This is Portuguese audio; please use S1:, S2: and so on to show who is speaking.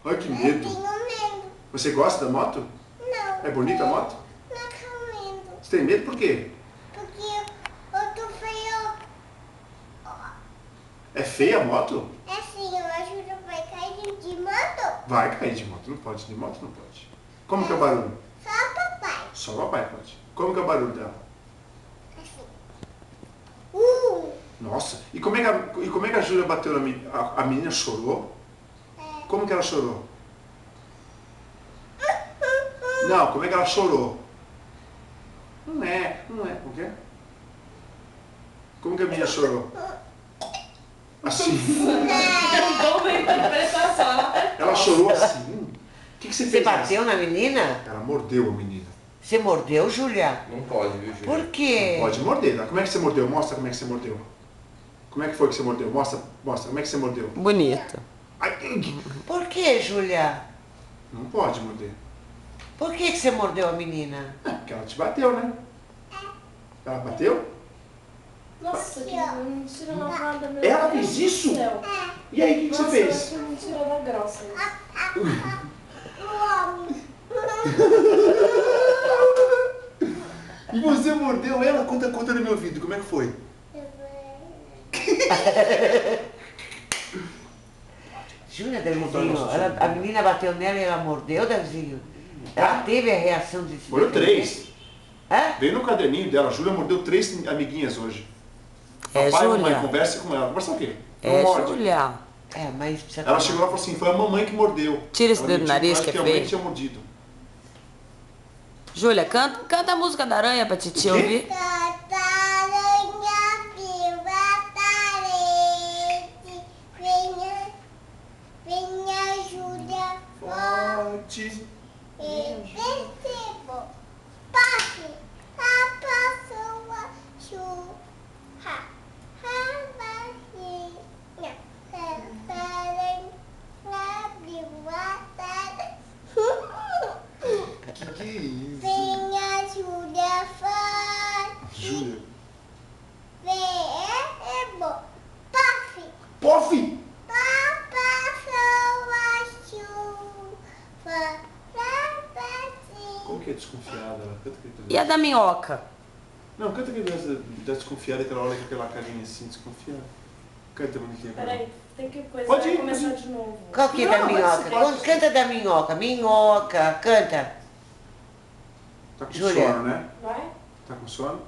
S1: Ai, que medo.
S2: Eu tenho medo.
S1: Você gosta da moto?
S2: Não.
S1: É bonita a moto?
S2: Não tenho medo.
S1: Você tem medo por quê?
S2: Porque eu tô feio.
S1: É feia a moto?
S2: É assim, eu acho que vai cair de moto.
S1: Vai cair de moto, não pode. De moto não pode. Como que é o barulho?
S2: Só papai.
S1: Só o papai pode. Como que é o barulho dela?
S2: Assim.
S1: Nossa, e como é que a Júlia bateu na menina? A menina chorou?
S2: É.
S1: Como que ela chorou? Não, como é que ela chorou? Não é. Como que é? Como que a menina chorou? Assim.
S3: Não uma interpretação.
S1: Ela chorou assim. O que você
S4: Você
S1: fez?
S4: bateu na menina?
S1: Ela mordeu a menina.
S4: Você mordeu, Júlia?
S5: Não pode, viu, Júlia?
S4: Por quê?
S1: Pode morder, tá? Como é que você mordeu? Mostra como é que você mordeu. Como é que foi que você mordeu? Mostra, como é que você mordeu.
S6: Bonito.
S1: Ai,
S4: Por que, Júlia?
S1: não pode morder.
S4: Por que você mordeu a menina?
S1: É, porque ela te bateu, né? Ela bateu?
S3: Nossa, que mentira lavada, meu
S1: Ela
S3: Deus
S1: fez
S3: do
S1: isso?
S3: céu.
S1: E aí, o que você
S3: Nossa,
S1: fez?
S3: que mentira da grossa.
S1: E você mordeu ela? Conta no meu ouvido, como é que foi?
S4: Júlia, Davizinho, a menina bateu nela e ela mordeu, Davizinho? Ela teve a reação de se
S1: Foram
S4: defender?
S1: 3.
S4: Hã?
S1: Veio no caderninho dela, a Júlia mordeu 3 amiguinhas hoje.
S6: É,
S1: Papai e mamãe,
S6: Júlia.
S1: conversa com ela. Conversa o quê? Não
S6: É,
S1: morde.
S6: Júlia.
S4: É, mas precisa
S1: Ela
S4: tomar.
S1: chegou lá e falou assim, foi a mamãe que mordeu.
S6: Tira esse
S1: Ela
S6: dedo do
S1: mentiu,
S6: nariz,
S1: acho
S6: que é
S1: a mãe
S6: feio.
S1: tinha mordido.
S6: Júlia, canta a música da aranha pra titia
S1: O quê?
S6: ouvir.
S2: Tartaranha viva parede, venha Júlia
S1: Forte.
S2: e percebo, passe, a pessoa churra, rabacinha, tartaranha viva tarde.
S1: Que é isso?
S2: Venha Júlia forte,
S1: Júlia.
S2: verbo, paf,
S1: Pof!
S2: passou a chuva, rabacinha.
S1: Como que é desconfiada? Ela canta aquele
S6: E a da minhoca?
S1: Não, canta aquele da desconfiada, que ela olha com aquela carinha assim, desconfiada. Canta bonitinha.
S3: Peraí, tem que
S1: Pode ir,
S3: começar
S1: pode ir.
S3: de novo.
S4: Qual que é
S1: Não,
S4: da
S1: mas
S4: minhoca?
S1: você pode-
S4: Canta da minhoca. Minhoca, canta.
S1: Tá com
S4: Júlia.
S1: sono, né?
S3: Vai?
S1: Tá com sono?